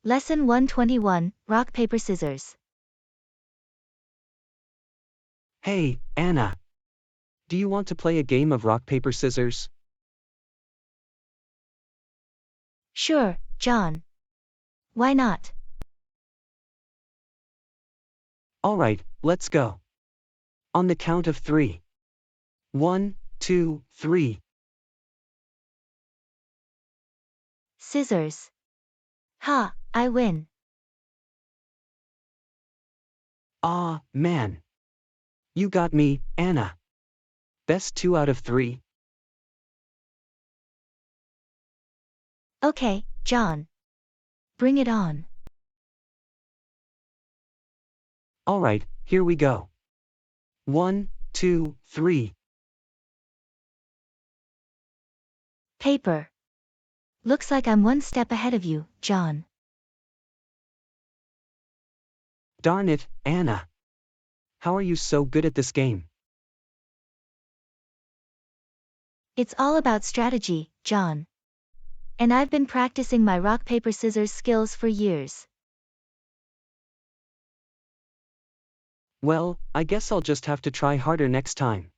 Lesson 121, Rock, Paper, Scissors. Hey, Anna. Do you want to play a game of rock, paper, scissors? Sure, John. Why not? Alright, let's go. On the count of 3. 1, 2, 3. Scissors. Ha, I win. Aw, man. You got me, Anna. Best 2 out of 3. Okay, John. Bring it on. Alright, here we go. 1, 2, 3. Paper. Looks like I'm one step ahead of you, John. Darn it, Anna. How are you so good at this game? It's all about strategy, John. And I've been practicing my rock, paper, scissors skills for years. Well, I guess I'll just have to try harder next time.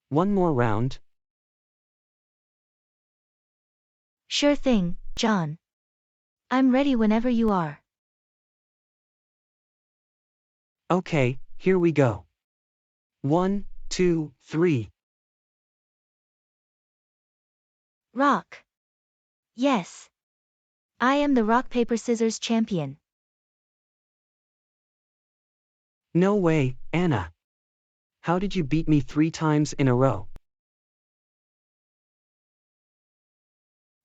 One more round? Sure thing, John. I'm ready whenever you are. Okay, here we go. 1, 2, 3. Rock. Yes. I am the rock, paper, scissors champion. No way, Anna. How did you beat me 3 times in a row?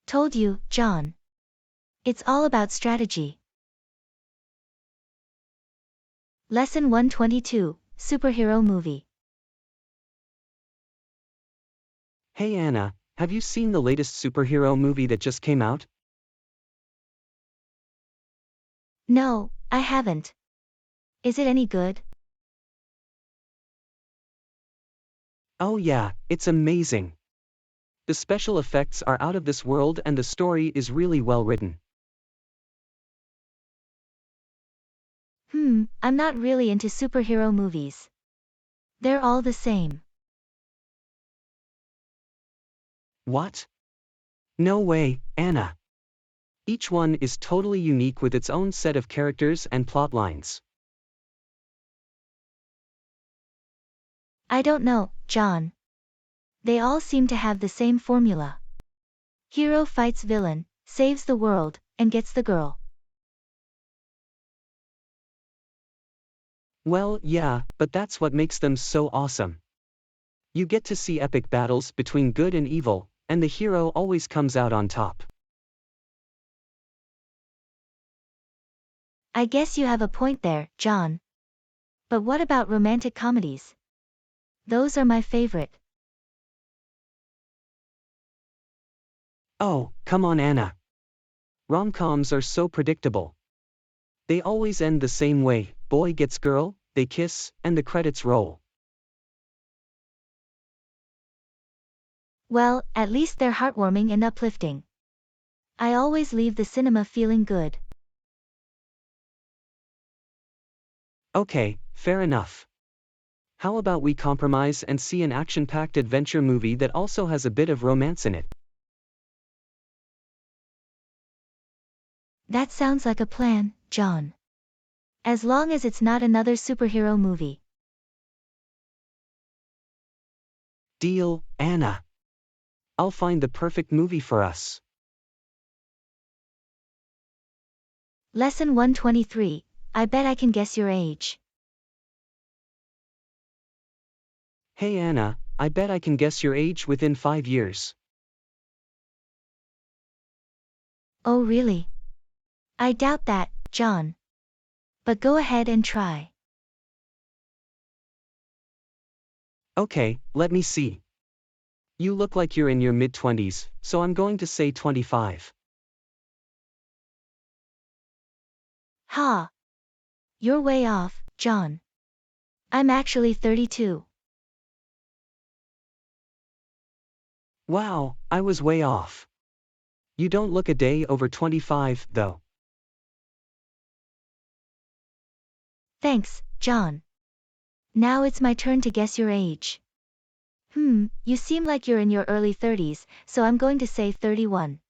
Told you, John. It's all about strategy. Lesson 122, Superhero Movie. Hey Anna, have you seen the latest superhero movie that just came out? No, I haven't. Is it any good? Oh yeah, it's amazing. The special effects are out of this world and the story is really well written. I'm not really into superhero movies. They're all the same. What? No way, Anna. Each one is totally unique with its own set of characters and plot lines. I don't know, John. They all seem to have the same formula. Hero fights villain, saves the world, and gets the girl. Well, yeah, but that's what makes them so awesome. You get to see epic battles between good and evil, and the hero always comes out on top. I guess you have a point there, John. But what about romantic comedies? Those are my favorite. Oh, come on Anna. Rom-coms are so predictable. They always end the same way, boy gets girl, they kiss, and the credits roll. Well, at least they're heartwarming and uplifting. I always leave the cinema feeling good. Okay, fair enough. How about we compromise and see an action-packed adventure movie that also has a bit of romance in it? That sounds like a plan, John. As long as it's not another superhero movie. Deal, Anna. I'll find the perfect movie for us. Lesson 123, I bet I can guess your age. Hey Anna, I bet I can guess your age within 5 years. Oh really? I doubt that, John. But go ahead and try. Okay, let me see. You look like you're in your mid-20s, so I'm going to say 25. Ha! You're way off, John. I'm actually 32. Wow, I was way off. You don't look a day over 25, though. Thanks, John. Now it's my turn to guess your age. You seem like you're in your early 30s, so I'm going to say 31.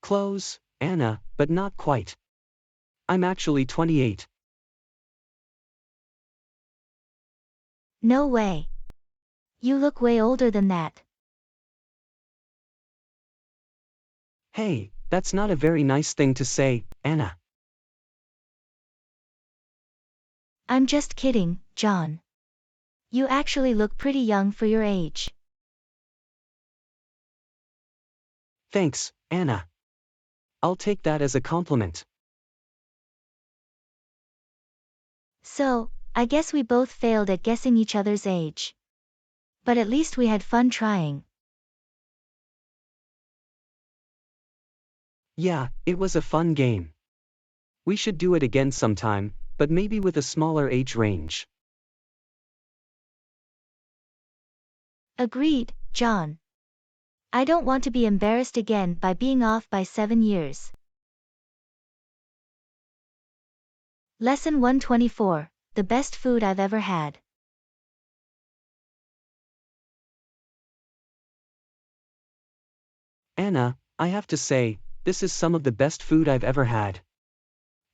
Close, Anna, but not quite. I'm actually 28. No way. You look way older than that. Hey, that's not a very nice thing to say, Anna. I'm just kidding, John. You actually look pretty young for your age. Thanks, Anna. I'll take that as a compliment. So, I guess we both failed at guessing each other's age. But at least we had fun trying. Yeah, it was a fun game. We should do it again sometime, but maybe with a smaller age range. Agreed, John. I don't want to be embarrassed again by being off by 7 years. Lesson 124, the best food I've ever had. Anna, I have to say, this is some of the best food I've ever had.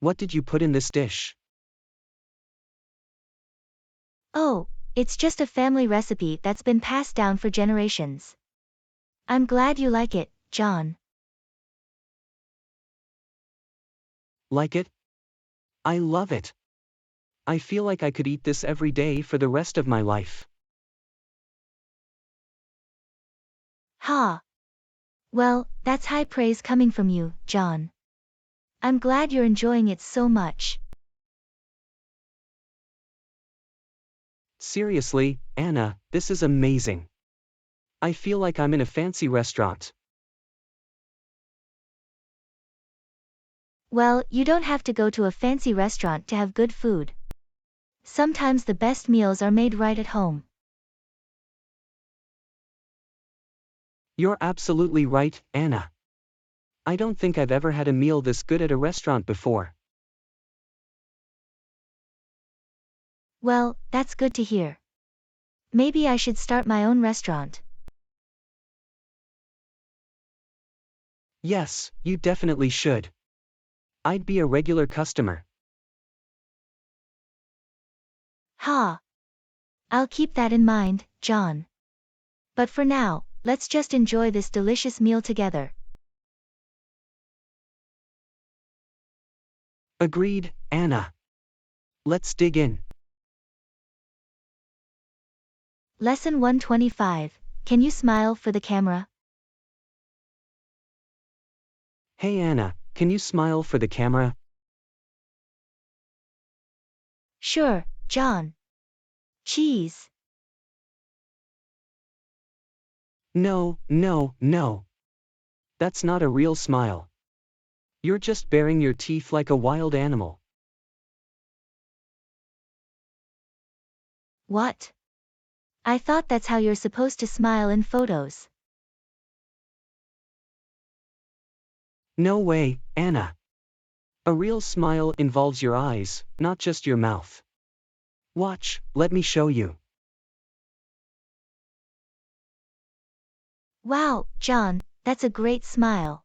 What did you put in this dish? Oh, it's just a family recipe that's been passed down for generations. I'm glad you like it, John. Like it? I love it. I feel like I could eat this every day for the rest of my life. Ha! Well, that's high praise coming from you, John. I'm glad you're enjoying it so much. Seriously, Anna, this is amazing. I feel like I'm in a fancy restaurant. Well, you don't have to go to a fancy restaurant to have good food. Sometimes the best meals are made right at home. You're absolutely right, Anna. I don't think I've ever had a meal this good at a restaurant before. Well, that's good to hear. Maybe I should start my own restaurant. Yes, you definitely should. I'd be a regular customer. Ha! I'll keep that in mind, John. But for now, let's just enjoy this delicious meal together. Agreed, Anna. Let's dig in. Lesson 125, can you smile for the camera? Hey Anna, can you smile for the camera? Sure, John. Cheese. No, no, no. That's not a real smile. You're just baring your teeth like a wild animal. What? I thought that's how you're supposed to smile in photos. No way, Anna. A real smile involves your eyes, not just your mouth. Watch, let me show you. Wow, John, that's a great smile.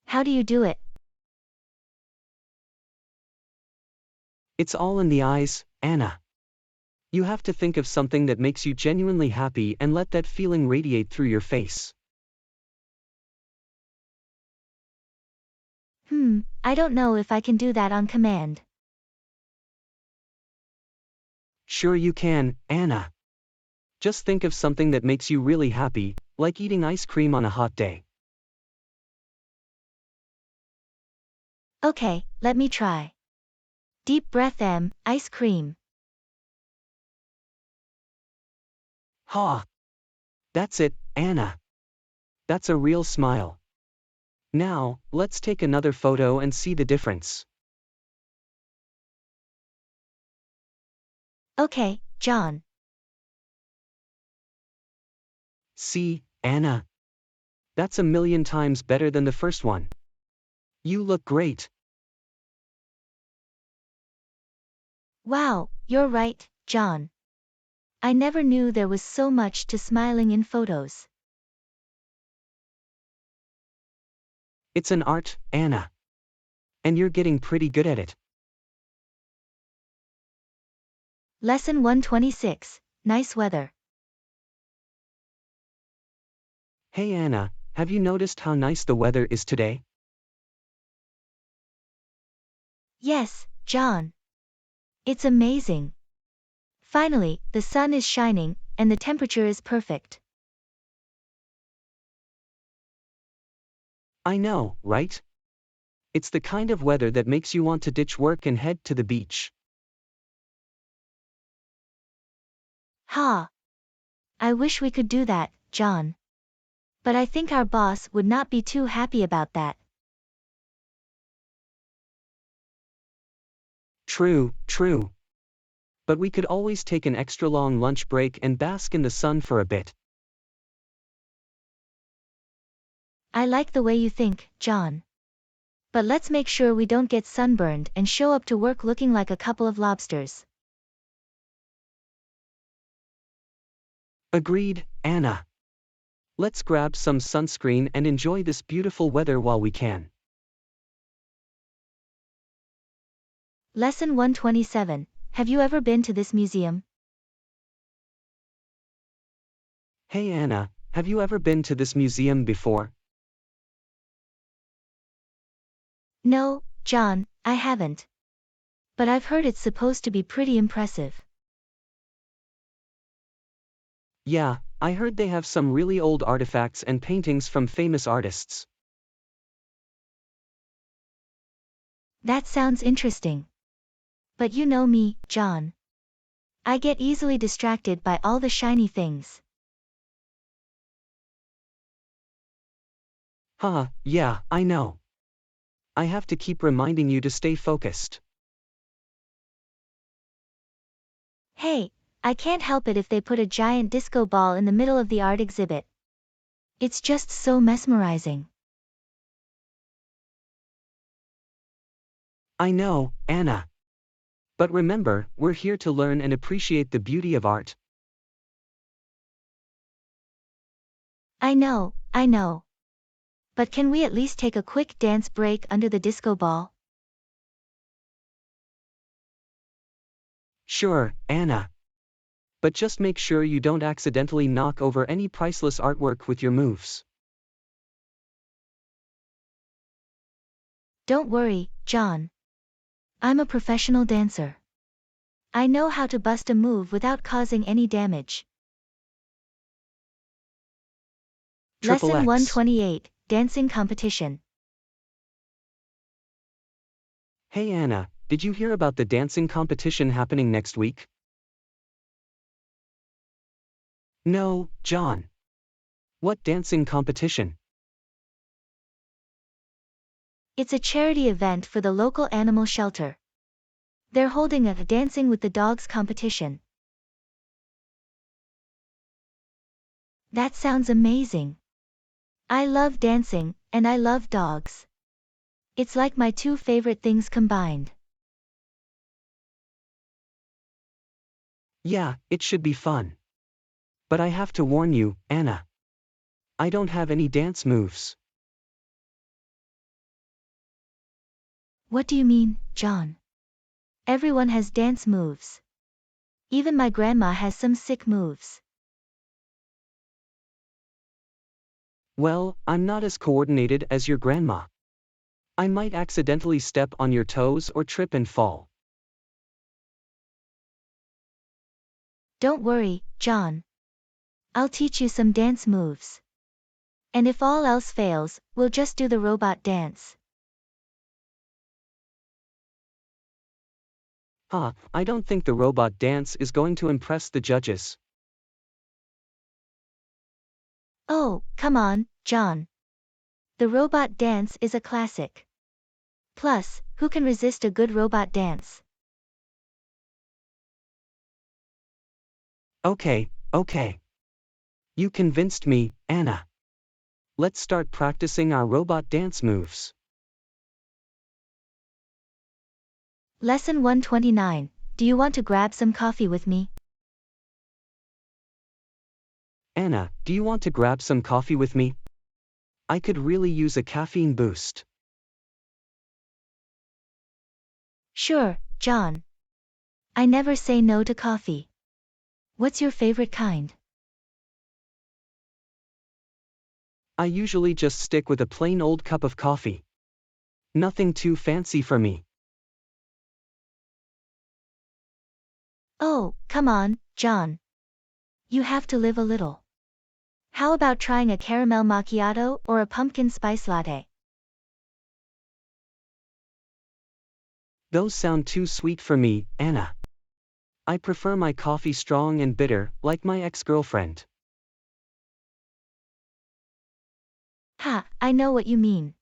How do you do it? It's all in the eyes, Anna. You have to think of something that makes you genuinely happy and let that feeling radiate through your face. I don't know if I can do that on command. Sure you can, Anna. Just think of something that makes you really happy, like eating ice cream on a hot day. Okay, let me try. Deep breath ice cream. Ha! That's it, Anna. That's a real smile. Now, let's take another photo and see the difference. Okay, John. See, Anna? That's a million times better than the first one. You look great. Wow, you're right, John. I never knew there was so much to smiling in photos. It's an art, Anna. And you're getting pretty good at it. Lesson 126, Nice weather. Hey Anna, have you noticed how nice the weather is today? Yes, John. It's amazing. Finally, the sun is shining, and the temperature is perfect. I know, right? It's the kind of weather that makes you want to ditch work and head to the beach. Ha! I wish we could do that, John. But I think our boss would not be too happy about that. True. But we could always take an extra long lunch break and bask in the sun for a bit. I like the way you think, John. But let's make sure we don't get sunburned and show up to work looking like a couple of lobsters. Agreed, Anna. Let's grab some sunscreen and enjoy this beautiful weather while we can. Lesson 127, have you ever been to this museum? Hey Anna, have you ever been to this museum before? No, John, I haven't. But I've heard it's supposed to be pretty impressive. Yeah, I heard they have some really old artifacts and paintings from famous artists. That sounds interesting. But you know me, John. I get easily distracted by all the shiny things. Haha, yeah, I know. I have to keep reminding you to stay focused. Hey, I can't help it if they put a giant disco ball in the middle of the art exhibit. It's just so mesmerizing. I know, Anna. But remember, we're here to learn and appreciate the beauty of art. I know. But can we at least take a quick dance break under the disco ball? Sure, Anna. But just make sure you don't accidentally knock over any priceless artwork with your moves. Don't worry, John. I'm a professional dancer. I know how to bust a move without causing any damage. Triple Lesson X. 128, Dancing Competition. Hey Anna, did you hear about the dancing competition happening next week? No, John. What dancing competition? It's a charity event for the local animal shelter. They're holding a Dancing with the Dogs competition. That sounds amazing. I love dancing, and I love dogs. It's like my two favorite things combined. Yeah, it should be fun. But I have to warn you, Anna. I don't have any dance moves. What do you mean, John? Everyone has dance moves. Even my grandma has some sick moves. Well, I'm not as coordinated as your grandma. I might accidentally step on your toes or trip and fall. Don't worry, John. I'll teach you some dance moves. And if all else fails, we'll just do the robot dance. I don't think the robot dance is going to impress the judges. Oh, come on, John. The robot dance is a classic. Plus, who can resist a good robot dance? Okay. You convinced me, Anna. Let's start practicing our robot dance moves. Lesson 129, do you want to grab some coffee with me? Anna, do you want to grab some coffee with me? I could really use a caffeine boost. Sure, John. I never say no to coffee. What's your favorite kind? I usually just stick with a plain old cup of coffee. Nothing too fancy for me. Oh, come on, John. You have to live a little. How about trying a caramel macchiato or a pumpkin spice latte? Those sound too sweet for me, Anna. I prefer my coffee strong and bitter, like my ex-girlfriend. Ha, I know what you mean.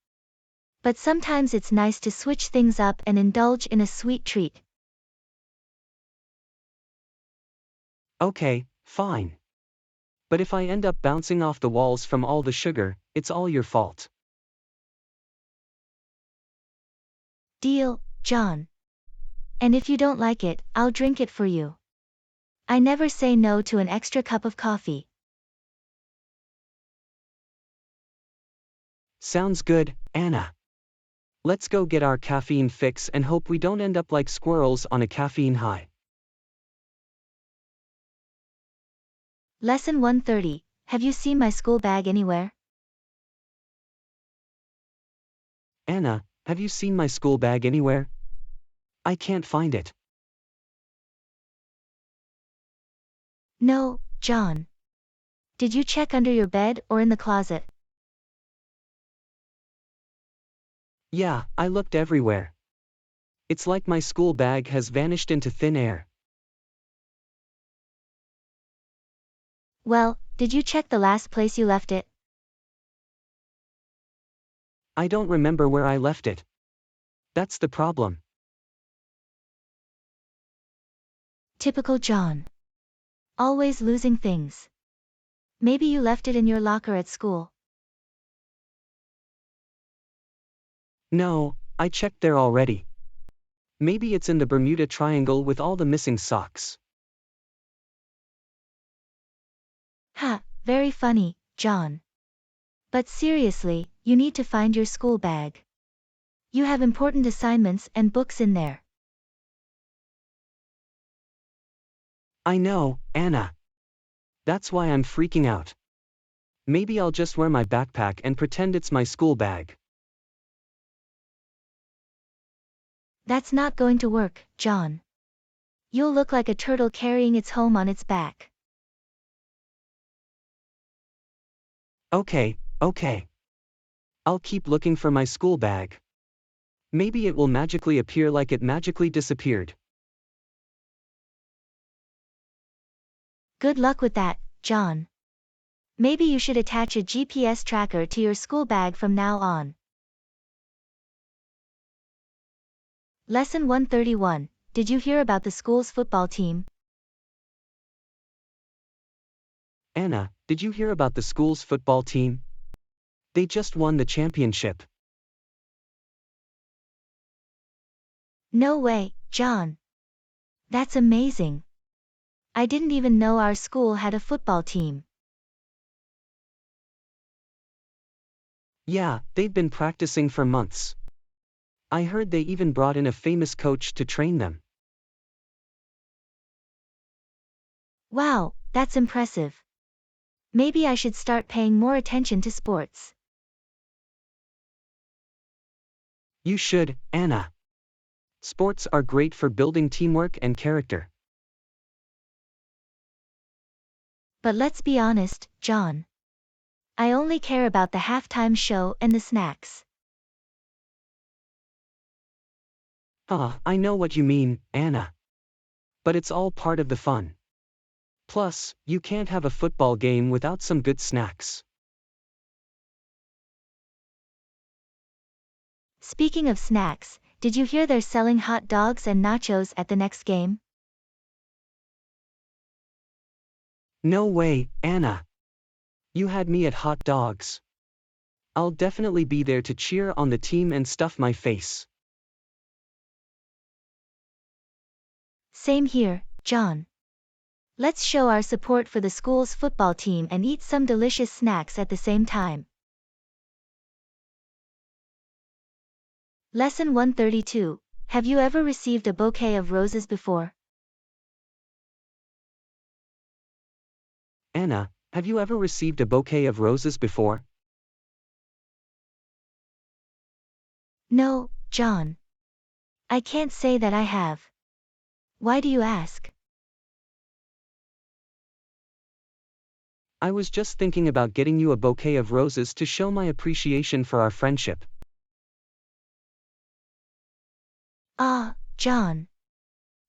But sometimes it's nice to switch things up and indulge in a sweet treat. Okay, fine. But if I end up bouncing off the walls from all the sugar, it's all your fault. Deal, John. And if you don't like it, I'll drink it for you. I never say no to an extra cup of coffee. Sounds good, Anna. Let's go get our caffeine fix and hope we don't end up like squirrels on a caffeine high. Lesson 130, have you seen my school bag anywhere? Anna, have you seen my school bag anywhere? I can't find it. No, John. Did you check under your bed or in the closet? Yeah, I looked everywhere. It's like my school bag has vanished into thin air. Well, did you check the last place you left it? I don't remember where I left it. That's the problem. Typical John. Always losing things. Maybe you left it in your locker at school. No, I checked there already. Maybe it's in the Bermuda Triangle with all the missing socks. Ha, very funny, John. But seriously, you need to find your school bag. You have important assignments and books in there. I know, Anna. That's why I'm freaking out. Maybe I'll just wear my backpack and pretend it's my school bag. That's not going to work, John. You'll look like a turtle carrying its home on its back. Okay, okay. I'll keep looking for my school bag. Maybe it will magically appear like it magically disappeared. Good luck with that, John. Maybe you should attach a GPS tracker to your school bag from now on. Lesson 131, did you hear about the school's football team? Anna, did you hear about the school's football team? They just won the championship. No way, John. That's amazing. I didn't even know our school had a football team. Yeah, they've been practicing for months. I heard they even brought in a famous coach to train them. Wow, that's impressive. Maybe I should start paying more attention to sports. You should, Anna. Sports are great for building teamwork and character. But let's be honest, John. I only care about the halftime show and the snacks. I know what you mean, Anna. But it's all part of the fun. Plus, you can't have a football game without some good snacks. Speaking of snacks, did you hear they're selling hot dogs and nachos at the next game? No way, Anna. You had me at hot dogs. I'll definitely be there to cheer on the team and stuff my face. Same here, John. Let's show our support for the school's football team and eat some delicious snacks at the same time. Lesson 132. Have you ever received a bouquet of roses before? Anna, have you ever received a bouquet of roses before? No, John. I can't say that I have. Why do you ask? I was just thinking about getting you a bouquet of roses to show my appreciation for our friendship. Ah, John.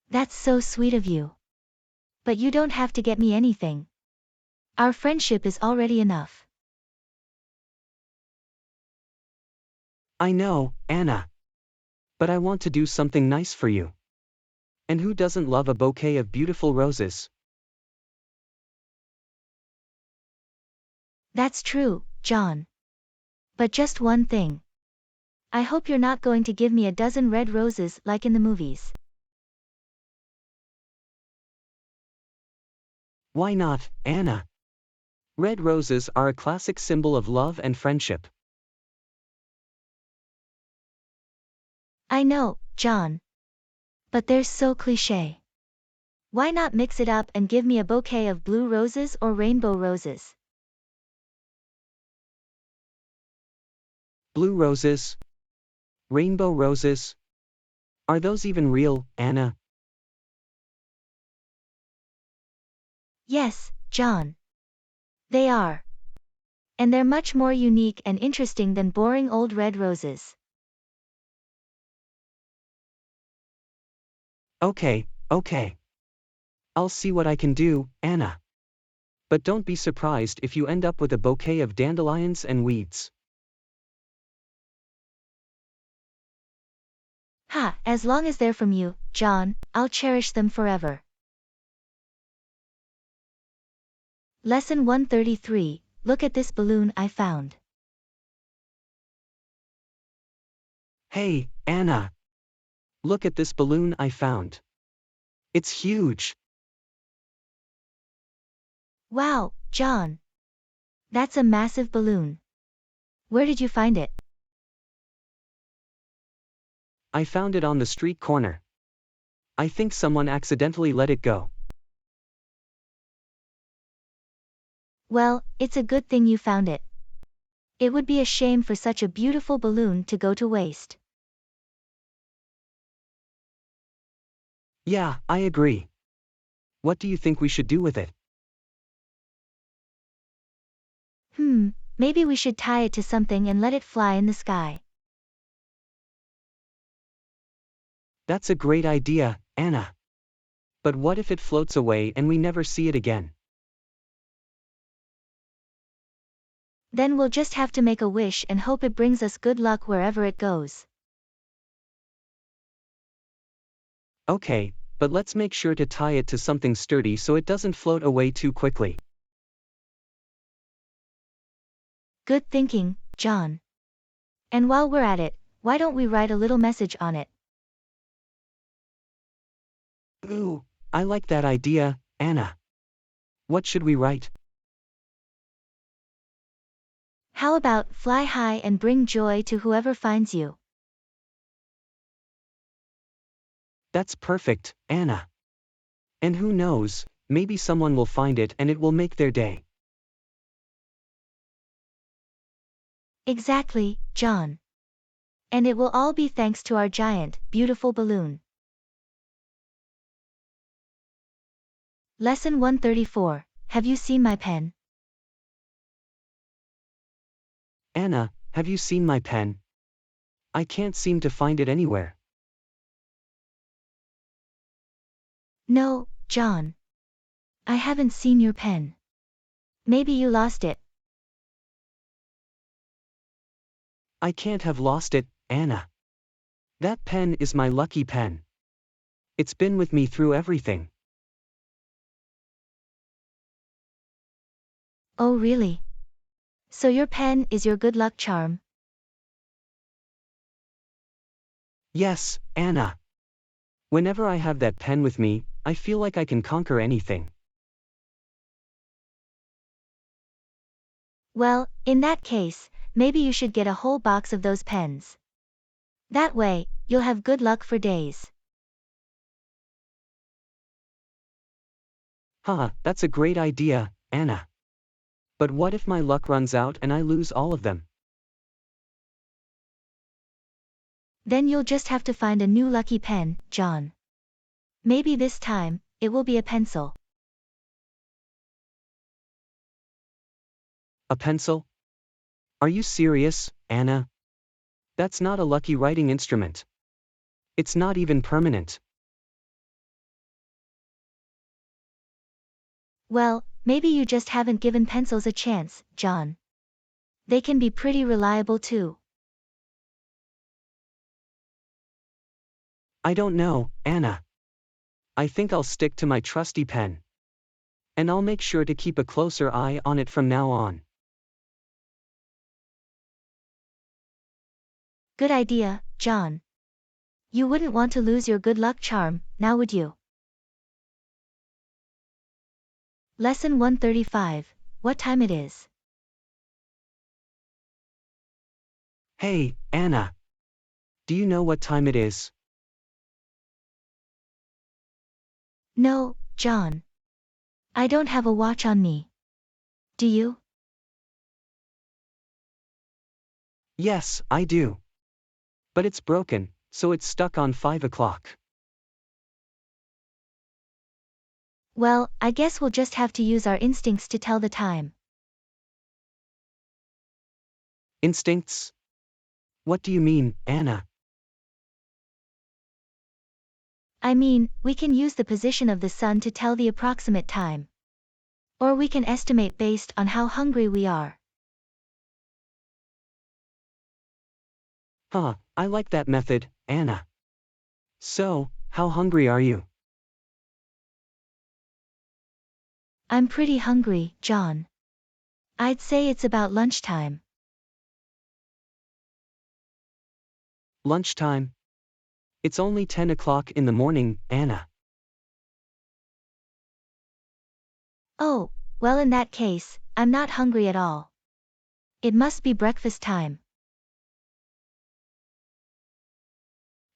That's so sweet of you. But you don't have to get me anything. Our friendship is already enough. I know, Anna. But I want to do something nice for you. And who doesn't love a bouquet of beautiful roses? That's true, John. But just one thing. I hope you're not going to give me a dozen red roses like in the movies. Why not, Anna? Red roses are a classic symbol of love and friendship. I know, John. But they're so cliché. Why not mix it up and give me a bouquet of blue roses or rainbow roses? Blue roses? Rainbow roses? Are those even real, Anna? Yes, John. They are. And they're much more unique and interesting than boring old red roses. Okay, okay. I'll see what I can do, Anna. But don't be surprised if you end up with a bouquet of dandelions and weeds. Ha, as long as they're from you, John, I'll cherish them forever. Lesson 133. Look at this balloon I found. Hey, Anna. Look at this balloon I found. It's huge. Wow, John. That's a massive balloon. Where did you find it? I found it on the street corner. I think someone accidentally let it go. Well, it's a good thing you found it. It would be a shame for such a beautiful balloon to go to waste. Yeah, I agree. What do you think we should do with it? Maybe we should tie it to something and let it fly in the sky. That's a great idea, Anna. But what if it floats away and we never see it again? Then we'll just have to make a wish and hope it brings us good luck wherever it goes. Okay, but let's make sure to tie it to something sturdy so it doesn't float away too quickly. Good thinking, John. And while we're at it, why don't we write a little message on it? Ooh, I like that idea, Anna. What should we write? How about fly high and bring joy to whoever finds you? That's perfect, Anna. And who knows, maybe someone will find it and it will make their day. Exactly, John. And it will all be thanks to our giant, beautiful balloon. Lesson 134. Have you seen my pen? Anna, have you seen my pen? I can't seem to find it anywhere. No, John. I haven't seen your pen. Maybe you lost it. I can't have lost it, Anna. That pen is my lucky pen. It's been with me through everything. Oh really? So your pen is your good luck charm? Yes, Anna. Whenever I have that pen with me, I feel like I can conquer anything. Well, in that case, maybe you should get a whole box of those pens. That way, you'll have good luck for days. Haha, that's a great idea, Anna. But what if my luck runs out and I lose all of them? Then you'll just have to find a new lucky pen, John. Maybe this time, it will be a pencil. A pencil? Are you serious, Anna? That's not a lucky writing instrument. It's not even permanent. Well, maybe you just haven't given pencils a chance, John. They can be pretty reliable too. I don't know, Anna. I think I'll stick to my trusty pen. And I'll make sure to keep a closer eye on it from now on. Good idea, John. You wouldn't want to lose your good luck charm, now would you? Lesson 135, what time it is? Hey, Anna. Do you know what time it is? No, John. I don't have a watch on me. Do you? Yes, I do. But it's broken, so it's stuck on 5 o'clock. Well, I guess we'll just have to use our instincts to tell the time. Instincts? What do you mean, Anna? I mean, we can use the position of the sun to tell the approximate time. Or we can estimate based on how hungry we are. Huh, I like that method, Anna. So, how hungry are you? I'm pretty hungry, John. I'd say it's about lunchtime. Lunchtime? It's only 10 o'clock in the morning, Anna. Oh, well in that case, I'm not hungry at all. It must be breakfast time.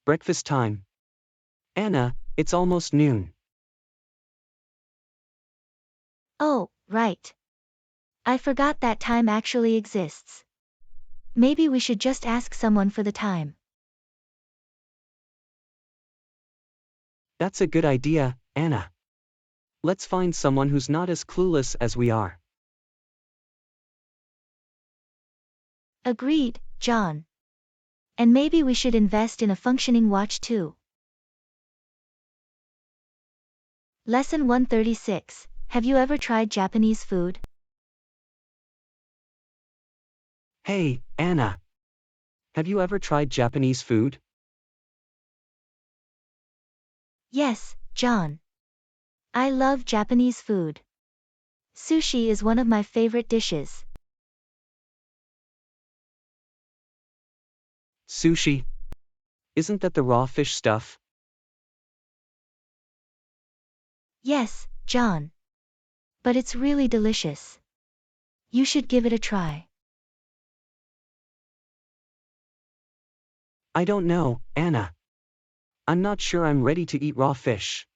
Breakfast time. Anna, it's almost noon. Oh, right. I forgot that time actually exists. Maybe we should just ask someone for the time. That's a good idea, Anna. Let's find someone who's not as clueless as we are. Agreed, John. And maybe we should invest in a functioning watch too. Lesson 136, have you ever tried Japanese food? Hey, Anna. Have you ever tried Japanese food? Yes, John. I love Japanese food. Sushi is one of my favorite dishes. Sushi? Isn't that the raw fish stuff? Yes, John. But it's really delicious. You should give it a try. I don't know, Anna. I'm not sure I'm ready to eat raw fish.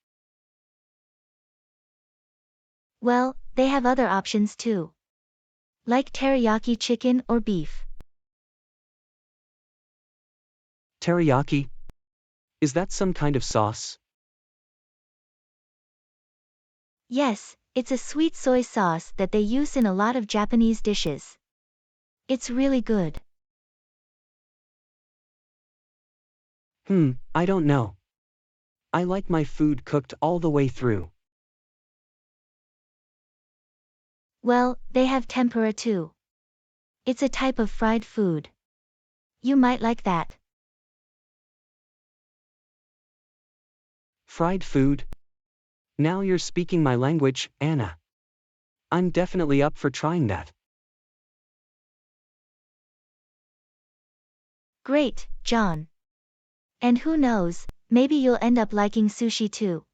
Well, they have other options too. Like teriyaki chicken or beef. Teriyaki? Is that some kind of sauce? Yes, it's a sweet soy sauce that they use in a lot of Japanese dishes. It's really good. I don't know. I like my food cooked all the way through. Well, they have tempura too. It's a type of fried food. You might like that. Fried food? Now you're speaking my language, Anna. I'm definitely up for trying that. Great, John. And who knows, Maybe you'll end up liking sushi too.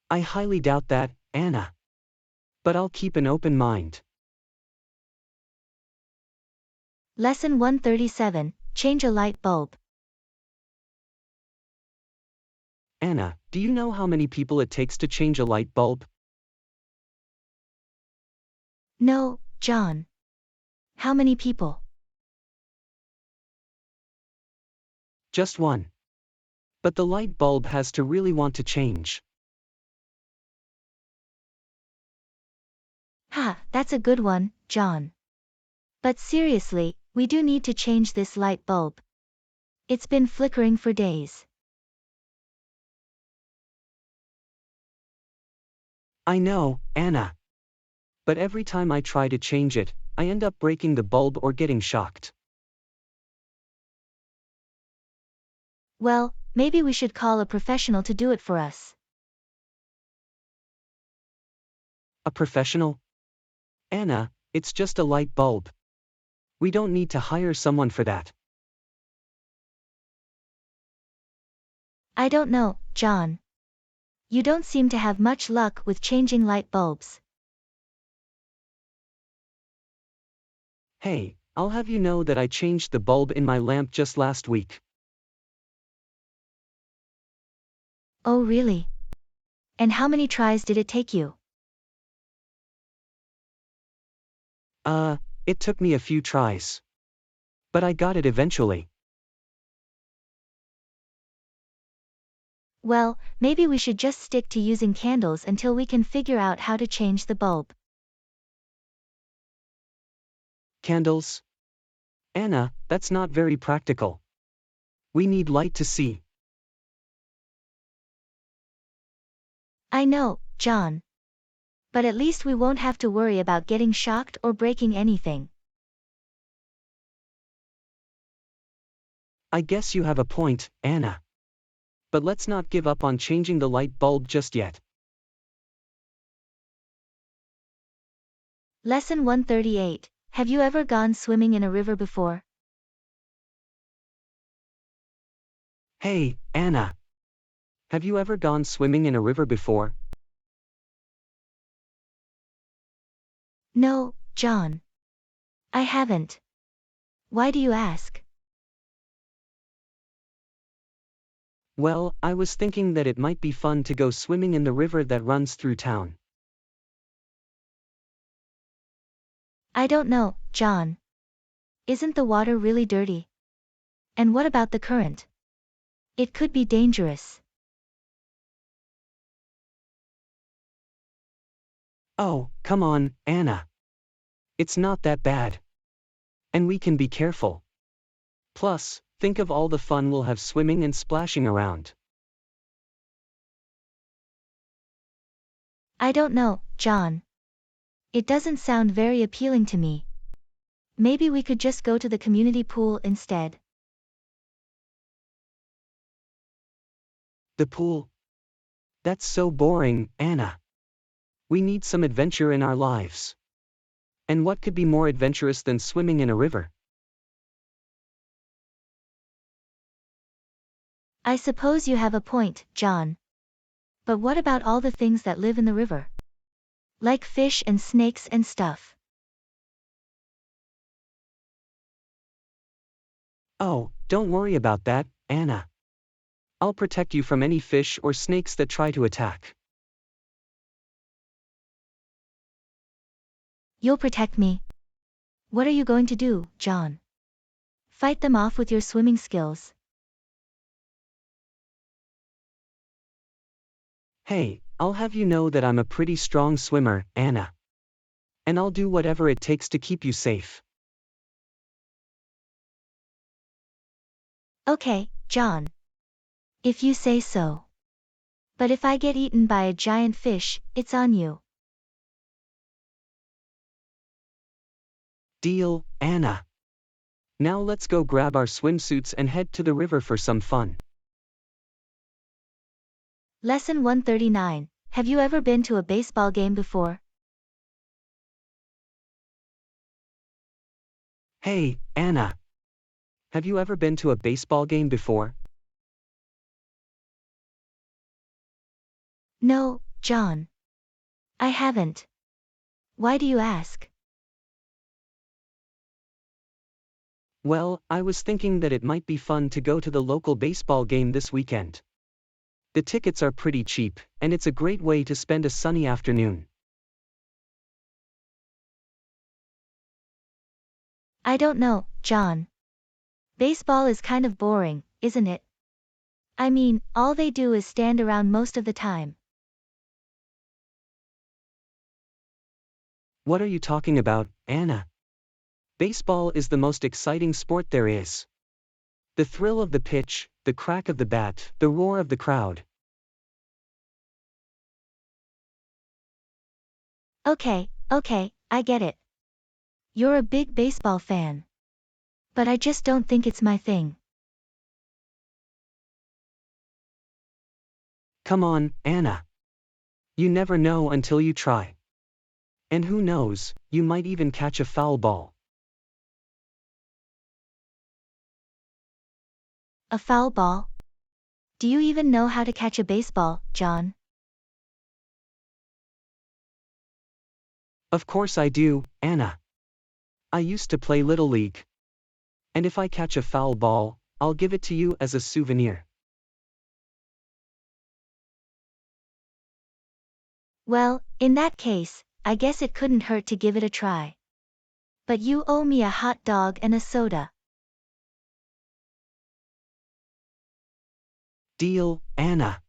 I highly doubt that, Anna. But I'll keep an open mind. Lesson 137, change a light bulb. Anna, do you know how many people it takes to change a light bulb? No, John. How many people? Just one. But the light bulb has to really want to change. Ha, that's a good one, John. But seriously, we do need to change this light bulb. It's been flickering for days. I know, Anna. But every time I try to change it, I end up breaking the bulb or getting shocked. Well, maybe we should call a professional to do it for us. A professional? Anna, it's just a light bulb. We don't need to hire someone for that. I don't know, John. You don't seem to have much luck with changing light bulbs. Hey, I'll have you know that I changed the bulb in my lamp just last week. Oh really? And how many tries did it take you? It took me a few tries. But I got it eventually. Well, maybe we should just stick to using candles until we can figure out how to change the bulb. Candles? Anna, that's not very practical. We need light to see. I know, John. But at least we won't have to worry about getting shocked or breaking anything. I guess you have a point, Anna. But let's not give up on changing the light bulb just yet. Lesson 138, have you ever gone swimming in a river before? Hey, Anna. Have you ever gone swimming in a river before? No, John. I haven't. Why do you ask? Well, I was thinking that it might be fun to go swimming in the river that runs through town. I don't know, John. Isn't the water really dirty? And what about the current? It could be dangerous. Oh, come on, Anna. It's not that bad. And we can be careful. Plus, think of all the fun we'll have swimming and splashing around. I don't know, John. It doesn't sound very appealing to me. Maybe we could just go to the community pool instead. The pool? That's so boring, Anna. We need some adventure in our lives. And what could be more adventurous than swimming in a river? I suppose you have a point, John. But what about all the things that live in the river? Like fish and snakes and stuff. Oh, don't worry about that, Anna. I'll protect you from any fish or snakes that try to attack. You'll protect me. What are you going to do, John? Fight them off with your swimming skills. Hey, I'll have you know that I'm a pretty strong swimmer, Anna. And I'll do whatever it takes to keep you safe. Okay, John. If you say so. But if I get eaten by a giant fish, it's on you. Deal, Anna. Now let's go grab our swimsuits and head to the river for some fun. Lesson 139, have you ever been to a baseball game before? Hey, Anna. Have you ever been to a baseball game before? No, John. I haven't. Why do you ask? Well, I was thinking that it might be fun to go to the local baseball game this weekend. The tickets are pretty cheap, and it's a great way to spend a sunny afternoon. I don't know, John. Baseball is kind of boring, isn't it? I mean, all they do is stand around most of the time. What are you talking about, Anna? Baseball is the most exciting sport there is. The thrill of the pitch, the crack of the bat, the roar of the crowd. Okay, I get it. You're a big baseball fan. But I just don't think it's my thing. Come on, Anna. You never know until you try. And who knows, you might even catch a foul ball. A foul ball? Do you even know how to catch a baseball, John? Of course I do, Anna. I used to play Little League. And if I catch a foul ball, I'll give it to you as a souvenir. Well, in that case, I guess it couldn't hurt to give it a try. But you owe me a hot dog and a soda. Deal, Anna.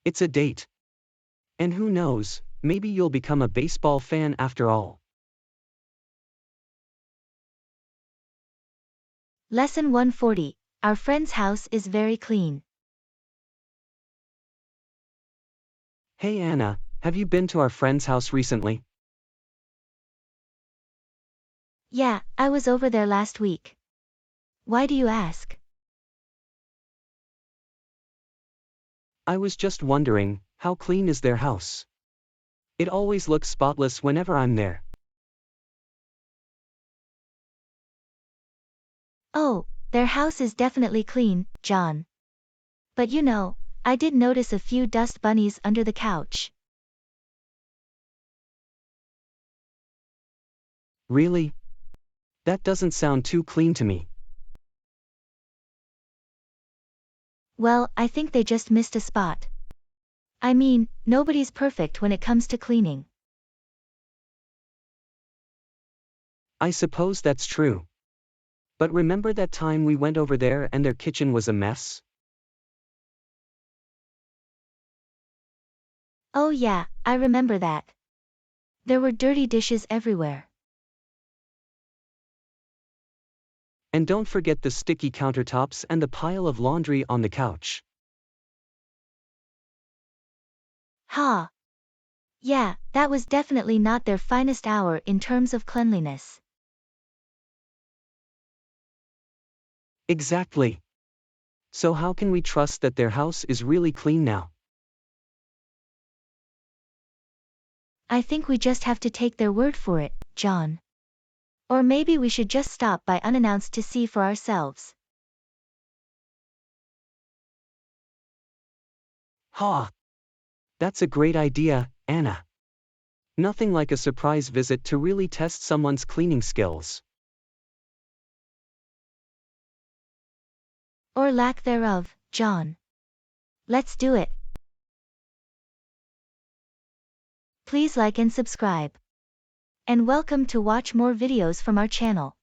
It's a date. And who knows, maybe you'll become a baseball fan after all. Lesson 140. Our friend's house is very clean. Hey Anna, have you been to our friend's house recently? Yeah, I was over there last week. Why do you ask? I was just wondering, how clean is their house? It always looks spotless whenever I'm there. Oh, their house is definitely clean, John. But you know, I did notice a few dust bunnies under the couch. Really? That doesn't sound too clean to me. Well, I think they just missed a spot. I mean, nobody's perfect when it comes to cleaning. I suppose that's true. But remember that time we went over there and their kitchen was a mess? Oh yeah, I remember that. There were dirty dishes everywhere. And don't forget the sticky countertops and the pile of laundry on the couch. Ha! Yeah, that was definitely not their finest hour in terms of cleanliness. Exactly. So how can we trust that their house is really clean now? I think we just have to take their word for it, John. Or maybe we should just stop by unannounced to see for ourselves. Ha! That's a great idea, Anna. Nothing like a surprise visit to really test someone's cleaning skills. Or lack thereof, John. Let's do it. Please like and subscribe. And welcome to watch more videos from our channel.